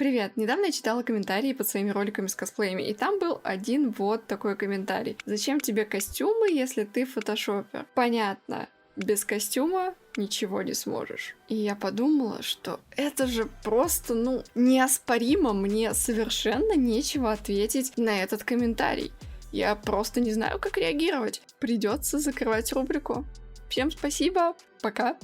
Привет! Недавно я читала комментарии под своими роликами с косплеями, и там был один вот такой комментарий. Зачем тебе костюмы, если ты фотошопер? Понятно, без костюма ничего не сможешь. И я подумала, что это же просто, неоспоримо, мне совершенно нечего ответить на этот комментарий. Я просто не знаю, как реагировать. Придется закрывать рубрику. Всем спасибо, пока.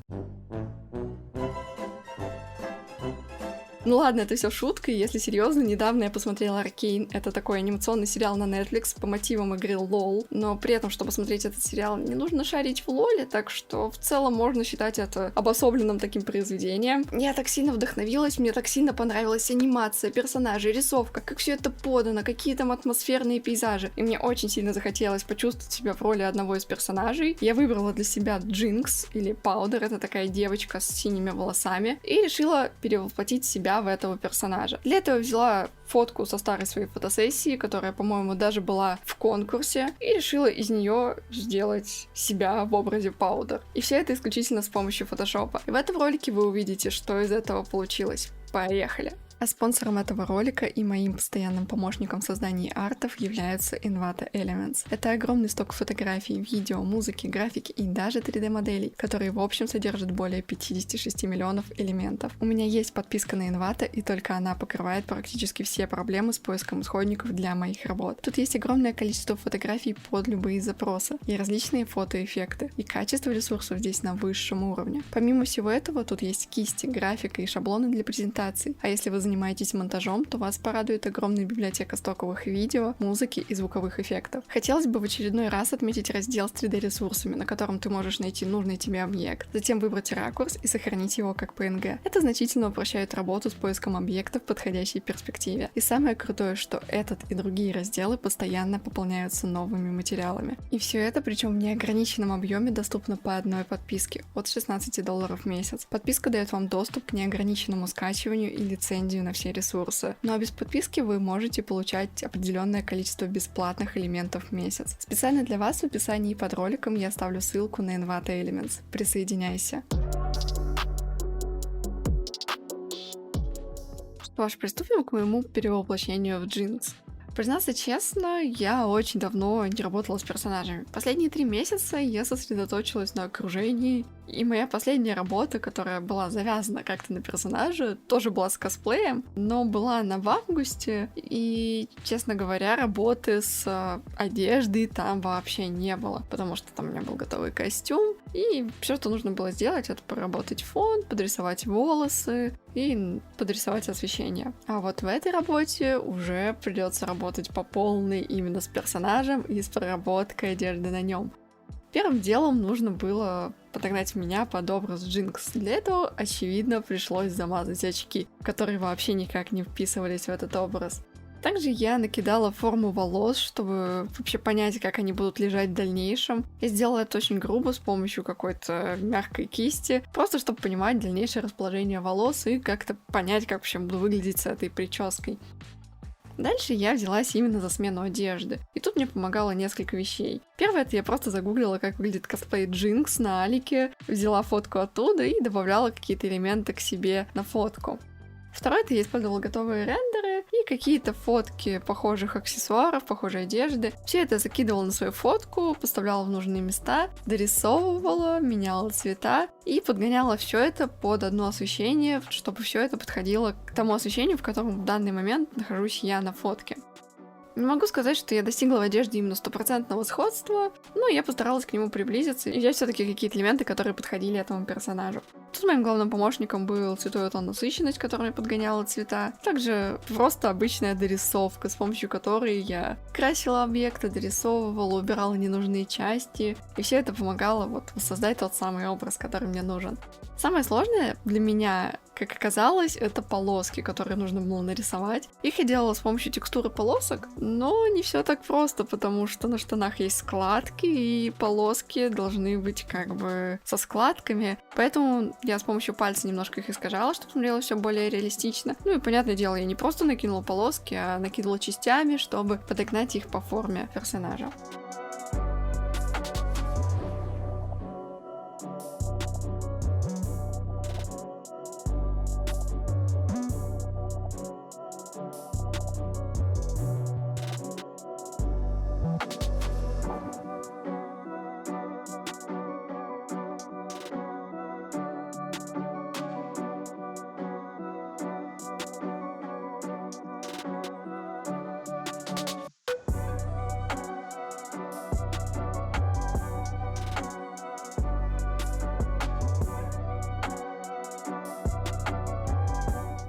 Ну ладно, это все шутка, и если серьезно, недавно я посмотрела Аркейн. Это такой анимационный сериал на Netflix по мотивам игры LOL, но при этом, чтобы смотреть этот сериал, не нужно шарить в лоле, так что в целом можно считать это обособленным таким произведением. Я так сильно вдохновилась, мне так сильно понравилась анимация, персонажи, рисовка, как все это подано, какие там атмосферные пейзажи. И мне очень сильно захотелось почувствовать себя в роли одного из персонажей. Я выбрала для себя Джинкс, или Паудер, это такая девочка с синими волосами, и решила перевоплотить себя в этого персонажа. Для этого взяла фотку со старой своей фотосессии, которая, по-моему, даже была в конкурсе, и решила из нее сделать себя в образе Паудер. И все это исключительно с помощью фотошопа. И в этом ролике вы увидите, что из этого получилось. Поехали! А спонсором этого ролика и моим постоянным помощником в создании артов являются Envato Elements. Это огромный сток фотографий, видео, музыки, графики и даже 3D-моделей, которые в общем содержат более 56 миллионов элементов. У меня есть подписка на Envato, и только она покрывает практически все проблемы с поиском исходников для моих работ. Тут есть огромное количество фотографий под любые запросы и различные фотоэффекты, и качество ресурсов здесь на высшем уровне. Помимо всего этого, тут есть кисти, графика и шаблоны для презентаций, а если вы занимаетесь монтажом, то вас порадует огромная библиотека стоковых видео, музыки и звуковых эффектов. Хотелось бы в очередной раз отметить раздел с 3D-ресурсами, на котором ты можешь найти нужный тебе объект, затем выбрать ракурс и сохранить его как PNG. Это значительно упрощает работу с поиском объектов в подходящей перспективе. И самое крутое, что этот и другие разделы постоянно пополняются новыми материалами. И все это, причем в неограниченном объеме, доступно по одной подписке от $16 в месяц. Подписка дает вам доступ к неограниченному скачиванию и лицензию на все ресурсы. Ну а без подписки вы можете получать определенное количество бесплатных элементов в месяц. Специально для вас в описании под роликом я оставлю ссылку на Envato Elements. Присоединяйся. Что ж, приступим к моему перевоплощению в Джинкс. Признаться честно, я очень давно не работала с персонажами. Последние 3 месяца я сосредоточилась на окружении, и моя последняя работа, которая была завязана как-то на персонаже, тоже была с косплеем, но была она в августе, и, честно говоря, работы с одеждой там вообще не было, потому что там у меня был готовый костюм, и все, что нужно было сделать, это поработать фон, подрисовать волосы и подрисовать освещение. А вот в этой работе уже придется работать по полной именно с персонажем и с проработкой одежды на нем. Первым делом нужно было подогнать меня под образ Джинкс. Для этого, очевидно, пришлось замазать очки, которые вообще никак не вписывались в этот образ. Также я накидала форму волос, чтобы вообще понять, как они будут лежать в дальнейшем. Я сделала это очень грубо, с помощью какой-то мягкой кисти, просто чтобы понимать дальнейшее расположение волос и как-то понять, как вообще буду выглядеть с этой прической. Дальше я взялась именно за смену одежды, и тут мне помогало несколько вещей. Первое, это я просто загуглила, как выглядит косплей Джинкс на Алике, взяла фотку оттуда и добавляла какие-то элементы к себе на фотку. Второе, это я использовала готовые рендеры и какие-то фотки похожих аксессуаров, похожей одежды. Все это закидывала на свою фотку, поставляла в нужные места, дорисовывала, меняла цвета и подгоняла все это под одно освещение, чтобы все это подходило к тому освещению, в котором в данный момент нахожусь я на фотке. Не могу сказать, что я достигла в одежде именно стопроцентного сходства, но я постаралась к нему приблизиться и взять все-таки какие-то элементы, которые подходили этому персонажу. Тут моим главным помощником был цветовой тон насыщенность, которым я подгоняла цвета. Также просто обычная дорисовка, с помощью которой я красила объекты, дорисовывала, убирала ненужные части. И все это помогало воссоздать тот самый образ, который мне нужен. Самое сложное для меня, как оказалось, это полоски, которые нужно было нарисовать. Их я делала с помощью текстуры полосок, но не все так просто, потому что на штанах есть складки, и полоски должны быть как бы со складками. Поэтому я с помощью пальца немножко их искажала, чтобы смотрелось все более реалистично. Ну и, понятное дело, я не просто накинула полоски, а накидывала частями, чтобы подогнать их по форме персонажа.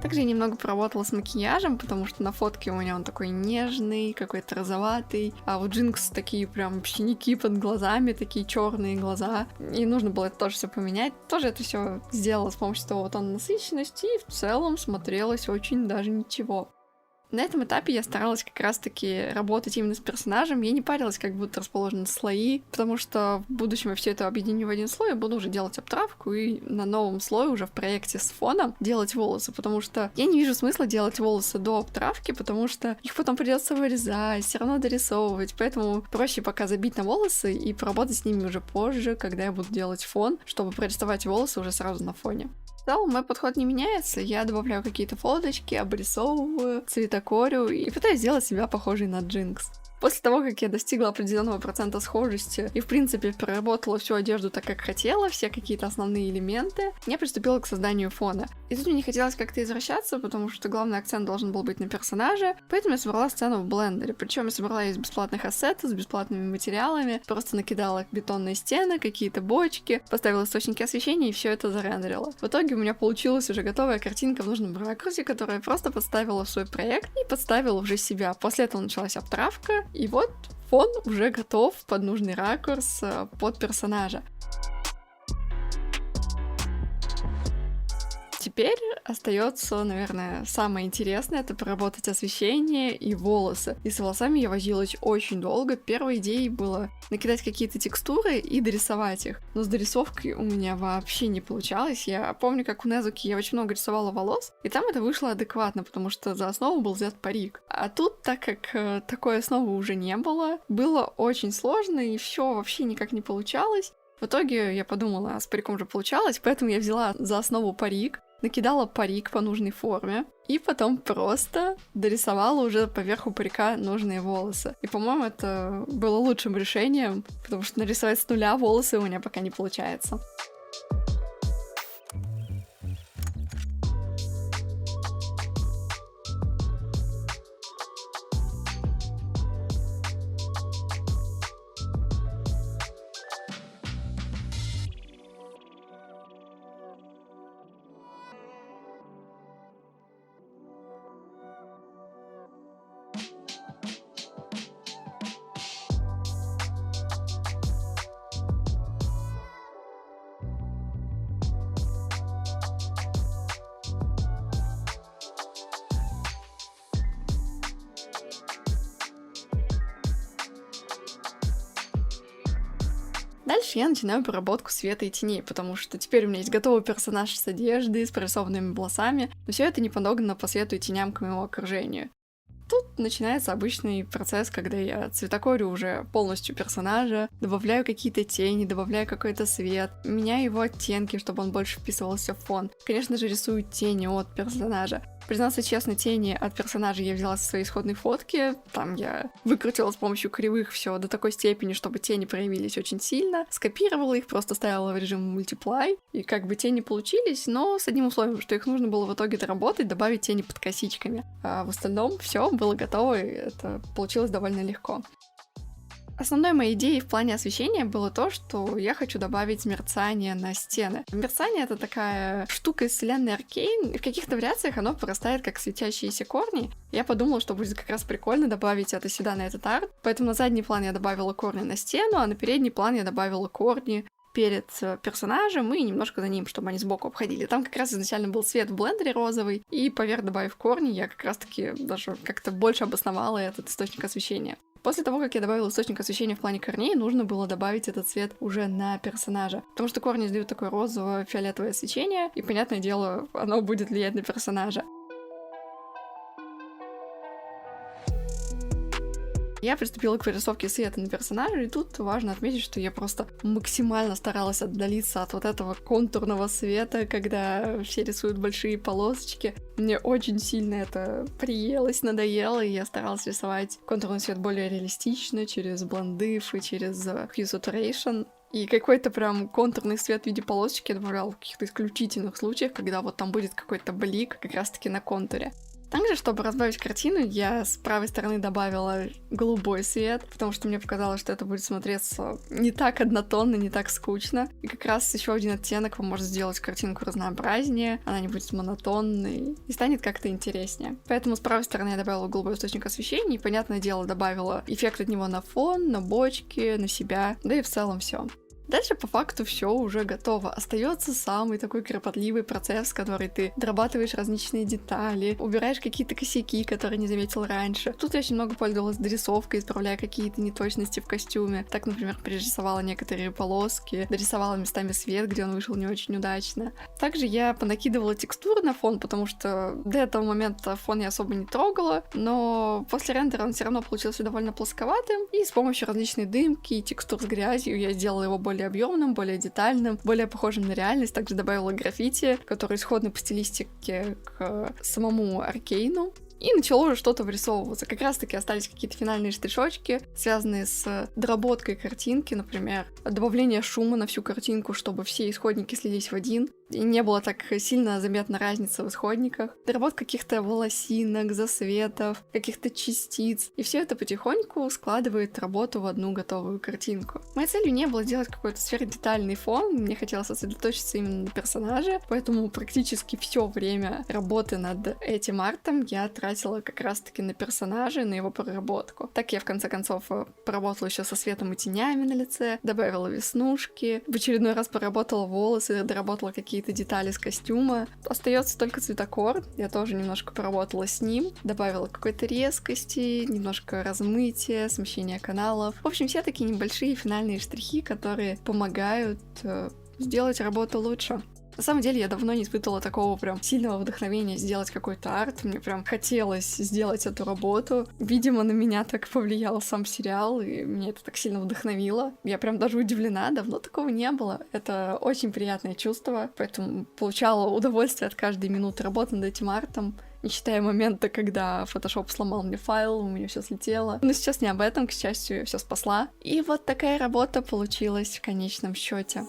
Также я немного поработала с макияжем, потому что на фотке у меня он такой нежный, какой-то розоватый, а у Джинкс такие прям синяки под глазами, такие черные глаза, и нужно было это тоже все поменять. Тоже это все сделала с помощью того тона насыщенности, и в целом смотрелось очень даже ничего. На этом этапе я старалась как раз-таки работать именно с персонажем, я не парилась, как будут расположены слои, потому что в будущем я все это объединю в один слой, и буду уже делать обтравку, и на новом слое уже в проекте с фоном делать волосы, потому что я не вижу смысла делать волосы до обтравки, потому что их потом придется вырезать, все равно дорисовывать, поэтому проще пока забить на волосы и поработать с ними уже позже, когда я буду делать фон, чтобы прорисовать волосы уже сразу на фоне. В целом мой подход не меняется, я добавляю какие-то фоточки, обрисовываю, цветокорю и пытаюсь сделать себя похожей на Джинкс. После того, как я достигла определенного процента схожести и, в принципе, переработала всю одежду так, как хотела, все какие-то основные элементы, я приступила к созданию фона. И тут мне не хотелось как-то извращаться, потому что главный акцент должен был быть на персонаже, поэтому я собрала сцену в блендере. Причем я собрала из бесплатных ассетов, с бесплатными материалами, просто накидала бетонные стены, какие-то бочки, поставила источники освещения и все это зарендерила. В итоге у меня получилась уже готовая картинка в нужном ракурсе, которую я просто подставила в свой проект и подставила уже себя. После этого началась обтравка, и вот фон уже готов под нужный ракурс, под персонажа. Теперь остается, наверное, самое интересное — это проработать освещение и волосы. И с волосами я возилась очень долго. Первой идеей было накидать какие-то текстуры и дорисовать их. Но с дорисовкой у меня вообще не получалось. Я помню, как у Незуки я очень много рисовала волос, и там это вышло адекватно, потому что за основу был взят парик. А тут, так как такой основы уже не было, было очень сложно, и все вообще никак не получалось. В итоге я подумала, а с париком же получалось, поэтому я взяла за основу парик, накидала парик по нужной форме и потом просто дорисовала уже поверху парика нужные волосы. И, по-моему, это было лучшим решением, потому что нарисовать с нуля волосы у меня пока не получается. Дальше я начинаю проработку света и теней, потому что теперь у меня есть готовый персонаж с одеждой, с прорисованными волосами, но все это не подогнано по свету и теням к моему окружению. Тут начинается обычный процесс, когда я цветокорю уже полностью персонажа, добавляю какие-то тени, добавляю какой-то свет, меняю его оттенки, чтобы он больше вписывался в фон. Конечно же, рисую тени от персонажа. Признаться честно, тени от персонажа я взяла со своей исходной фотки, там я выкрутила с помощью кривых все до такой степени, чтобы тени проявились очень сильно, скопировала их, просто ставила в режим Multiply, и как бы тени получились, но с одним условием, что их нужно было в итоге доработать, добавить тени под косичками. А в остальном все было готово, и это получилось довольно легко. Основной моей идеей в плане освещения было то, что я хочу добавить мерцание на стены. Мерцание — это такая штука из вселенной Аркейн, и в каких-то вариациях оно порастает как светящиеся корни. Я подумала, что будет как раз прикольно добавить это сюда, на этот арт, поэтому на задний план я добавила корни на стену, а на передний план я добавила корни перед персонажем и немножко за ним, чтобы они сбоку обходили. Там как раз изначально был свет в блендере розовый, и поверх добавив корни, я как раз-таки даже как-то больше обосновала этот источник освещения. После того, как я добавила источник освещения в плане корней, нужно было добавить этот цвет уже на персонажа, потому что корни издают такое розово-фиолетовое свечение, и, понятное дело, оно будет влиять на персонажа. Я приступила к прорисовке света на персонаже, и тут важно отметить, что я просто максимально старалась отдалиться от вот этого контурного света, когда все рисуют большие полосочки. Мне очень сильно это приелось, надоело, и я старалась рисовать контурный свет более реалистично, через блендыф и через hue saturation. И какой-то прям контурный свет в виде полосочки я добавляла в каких-то исключительных случаях, когда вот там будет какой-то блик как раз-таки на контуре. Также, чтобы разбавить картину, я с правой стороны добавила голубой свет, потому что мне показалось, что это будет смотреться не так однотонно, не так скучно. И как раз еще один оттенок поможет сделать картинку разнообразнее, она не будет монотонной и станет как-то интереснее. Поэтому с правой стороны я добавила голубой источник освещения и, понятное дело, добавила эффект от него на фон, на бочки, на себя, да и в целом все. Дальше по факту все уже готово. Остается самый такой кропотливый процесс, который ты дорабатываешь различные детали, убираешь какие-то косяки, которые не заметил раньше. Тут я очень много пользовалась дорисовкой, исправляя какие-то неточности в костюме. Так, например, перерисовала некоторые полоски, дорисовала местами свет, где он вышел не очень удачно. Также я понакидывала текстуры на фон, потому что до этого момента фон я особо не трогала, но после рендера он все равно получился довольно плосковатым, и с помощью различной дымки и текстур с грязью я сделала его более объемным, более детальным, более похожим на реальность. Также добавила граффити, которые сходны по стилистике к самому Аркейну. И начало уже что-то вырисовываться. Как раз-таки остались какие-то финальные штришочки, связанные с доработкой картинки, например, добавление шума на всю картинку, чтобы все исходники слились в один, и не было так сильно заметна разница в исходниках. Доработка каких-то волосинок, засветов, каких-то частиц. И все это потихоньку складывает работу в одну готовую картинку. Моей целью не было делать какой-то сверхдетальный фон, мне хотелось сосредоточиться именно на персонаже, поэтому практически все время работы над этим артом я тратила как раз-таки на персонажа, на его проработку. Так я в конце концов поработала еще со светом и тенями на лице, добавила веснушки, в очередной раз поработала волосы, доработала какие-то детали с костюма. Остается только цветокор, я тоже немножко поработала с ним, добавила какой-то резкости, немножко размытия, смещения каналов. В общем, все такие небольшие финальные штрихи, которые помогают сделать работу лучше. На самом деле, я давно не испытывала такого прям сильного вдохновения сделать какой-то арт. Мне прям хотелось сделать эту работу. Видимо, на меня так повлиял сам сериал, и меня это так сильно вдохновило. Я прям даже удивлена, давно такого не было. Это очень приятное чувство, поэтому получала удовольствие от каждой минуты работы над этим артом. Не считая момента, когда Photoshop сломал мне файл, у меня все слетело. Но сейчас не об этом, к счастью, я все спасла. И вот такая работа получилась в конечном счете.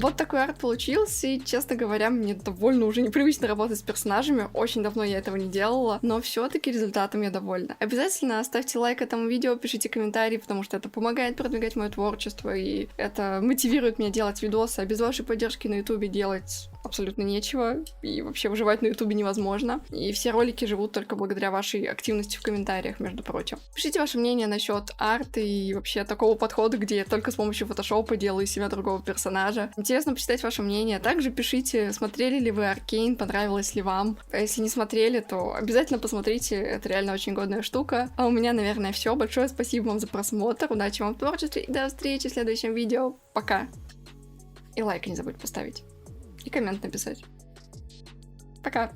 Вот такой арт получился, и, честно говоря, мне довольно уже непривычно работать с персонажами. Очень давно я этого не делала, но все-таки результатом я довольна. Обязательно ставьте лайк этому видео, пишите комментарии, потому что это помогает продвигать мое творчество, и это мотивирует меня делать видосы, а без вашей поддержки на ютубе делать абсолютно нечего, и вообще выживать на ютубе невозможно. И все ролики живут только благодаря вашей активности в комментариях, между прочим. Пишите ваше мнение насчет арта и вообще такого подхода, где я только с помощью фотошопа делаю из себя другого персонажа. Интересно почитать ваше мнение. Также пишите, смотрели ли вы Аркейн, понравилось ли вам. А если не смотрели, то обязательно посмотрите, это реально очень годная штука. А у меня, наверное, все. Большое спасибо вам за просмотр, удачи вам в творчестве и до встречи в следующем видео. Пока! И лайк не забудь поставить. И коммент написать. Пока!